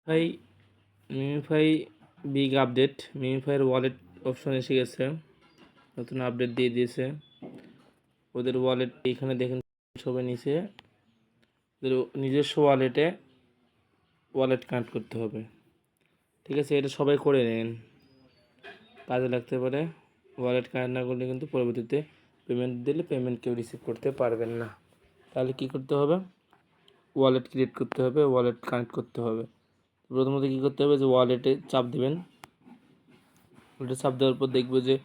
ভাই MemeFi big update, মিমিফাইয়ের wallet option এসে গেছে, নতুন আপডেট দিয়ে দিয়েছে। ওদের ওয়ালেট এইখানে দেখেন সবাই নিচে ওদের নিজস্ব ওয়ালেট কানেক্ট করতে হবে। ঠিক আছে, এটা সবাই করে নেন, কাজে লাগতে পারে। ওয়ালেট কানেক্ট না করলে কিন্তু পরবর্তীতে পেমেন্ট দিলে পেমেন্ট কেউ রিসিভ করতে পারবেন না। তাহলে কি করতে হবে? ওয়ালেট ক্রিয়েট করতে হবে, ওয়ালেট কানেক্ট করতে হবে। প্রথমত কী করতে হবে, যে ওয়ালেটে চাপ দেবেন। ওয়ালেটে চাপ দেওয়ার পর দেখবে যে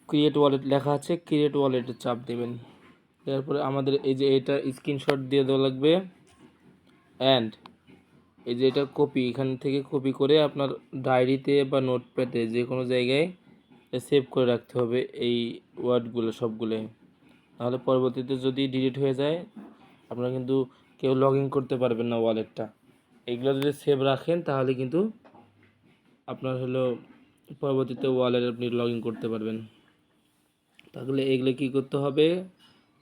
ক্রিয়েট ওয়ালেট লেখা আছে, ক্রিয়েট ওয়ালেটে চাপ দেবেন। তারপরে আমাদের এই যে এটা স্ক্রিনশট দিয়ে দেওয়া লাগবে, অ্যান্ড এই যে এটা কপি, এখান থেকে কপি করে আপনার ডায়েরিতে বা নোটপ্যাডে যে কোনো জায়গায় সেভ করে রাখতে হবে এই ওয়ার্ডগুলো সবগুলো। নাহলে পরবর্তীতে যদি ডিলিট হয়ে যায় আপনারা কিন্তু কেউ লগ ইন করতে পারবেন না ওয়ালেটটা। এগুলো যদি সেভ রাখেন তাহলে কিন্তু আপনার হলো পরবর্তীতে ওয়ালেট আপনি লগ ইন করতে পারবেন। তাহলে এগুলো কী করতে হবে?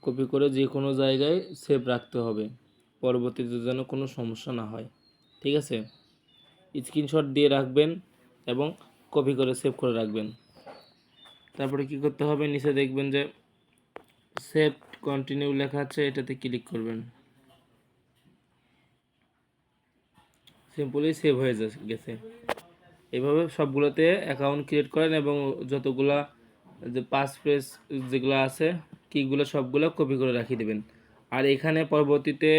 কপি করে যে কোনো জায়গায় সেভ রাখতে হবে, পরবর্তীতে যেন কোনো সমস্যা না হয়। ঠিক আছে, স্ক্রিনশট দিয়ে রাখবেন এবং কপি করে সেভ করে রাখবেন। তারপরে কি করতে হবে, নিচে দেখবেন যে সেভ কন্টিনিউ লেখা আছে, এটাতে ক্লিক করবেন। সিম্পলি সেভ হয়ে গেছে। এভাবে সবগুলোতে অ্যাকাউন্ট ক্রিয়েট করেন এবং যতগুলা যে পাস ফ্রেজ যেগুলো আছে কিগুলো সবগুলো কপি করে রাখিয়ে দেবেন। আর এখানে পরবর্তীতে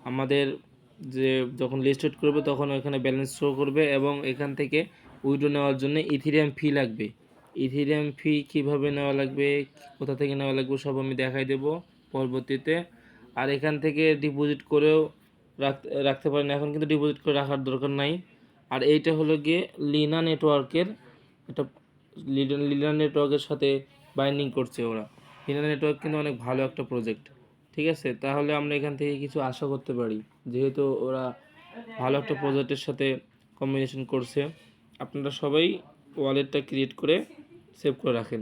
আমাদের যে যখন লিস্ট আউট করবে তখন ওইখানে ব্যালেন্স শো করবে এবং এখান থেকে উইথড্র নেওয়ার জন্য ইথেরিয়াম ফি লাগবে। ইথেরিয়াম ফি কীভাবে নেওয়া লাগবে, কোথা থেকে নেওয়া লাগবে সব আমি দেখাই দেব পরবর্তীতে। আর এখান থেকে ডিপোজিট করেও রাখতে পারেন, এখন কিন্তু ডিপোজিট করে রাখার দরকার নাই। আর এইটা হলো গিয়ে লিনা নেটওয়ার্কের, এটা লিনা নেটওয়ার্কের সাথে বাইন্ডিং করছে ওরা। লিনা নেটওয়ার্ক কিন্তু অনেক ভালো একটা প্রজেক্ট। ঠিক আছে, তাহলে আমরা এখান থেকে কিছু আশা করতে পারি, যেহেতু ওরা ভালো একটা প্রজেক্টের সাথে কম্বিনেশন করছে। আপনারা সবাই ওয়ালেটটা ক্রিয়েট করে সেভ করে রাখেন।